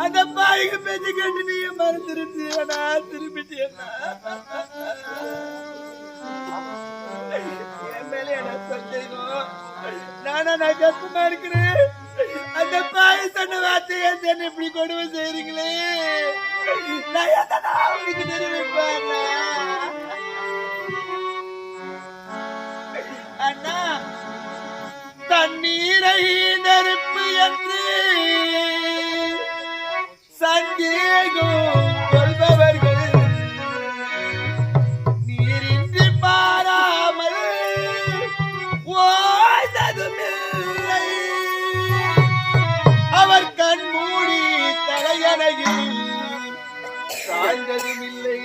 அந்த பாய்க்கு பேச்சு கேட்டு நீ மறந்துருச்சியனா திரும்பிட்டியனா என் மேல என்ன சொல்லிக்கணும் நானா நான் கஷ்டமா இருக்கிறேன் அந்த பாய் சொன்ன வார்த்தையை என்ன இப்படி கொடுமை செய்யறீங்களே நான் எதனா அவனுக்கு தெரிவிப்பேன் அண்ணா தண்ணீரை நெருப்பு என்று சந்தேகம் கொள்பவர்கள் நீரின்றி பாராமல் ஓய்ந்ததுமில்லை அவர் கண் மூடி தலையணையில் சாய்ந்ததுமில்லை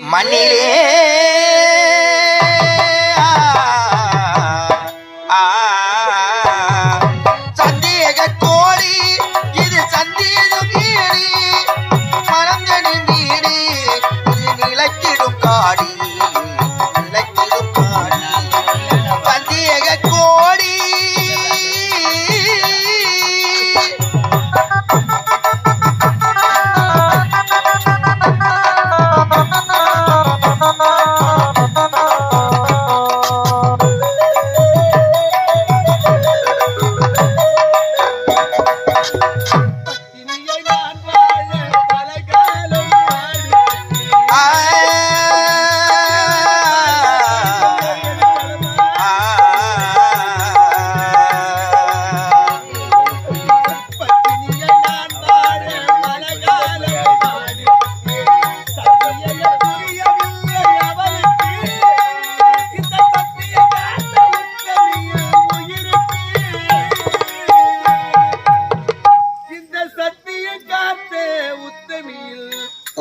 மண்ணிலே சந்தேக கோழி இது சந்தேகம் வீடு மறந்தனி வீடு இது நிலத்திடும் காடி நிலத்திடும் காடி சந்தேக கோழி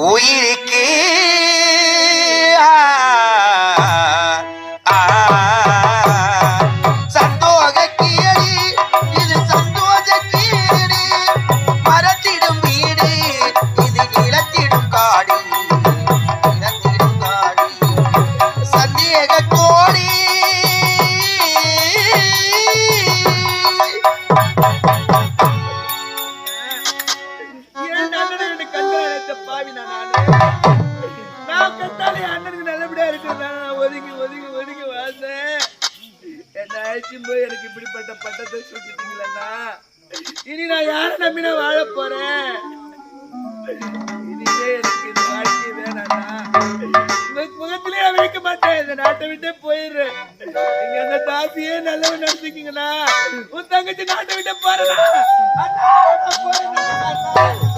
உயிருக்கு சந்தோக கீழி இது சந்தோஷ கீழி மரத்திடும் வீடு இது நிலத்திடும் காடி நிலத்திடும் காடி சந்தேக கோடி நான் கட்டாலே அண்ணனுக்கு நல்லபடியா இருக்கு ஒதுங்கி ஒதுங்கி ஒதுங்கி வாழ்ந்தேன் அழைச்சும் போய் எனக்கு இப்படிப்பட்ட பட்டத்தை சுட்டிட்டீங்களா? இனி நான் யாரை நம்பினா வாழ போறேன்? இனிமே எனக்கு இந்த வாழ்க்கை வேணாண்ணா. உங்க முகத்திலேயே வைக்க மாட்டேன். இந்த நாட்டை விட்டே போயிடுறேன். நீங்க அந்த தாசியே நல்லவன் நடத்திக்கீங்கண்ணா. உன் தங்கச்சி நாட்டை விட்டு போறேண்ணா. அண்ணா, நான் போறேன்.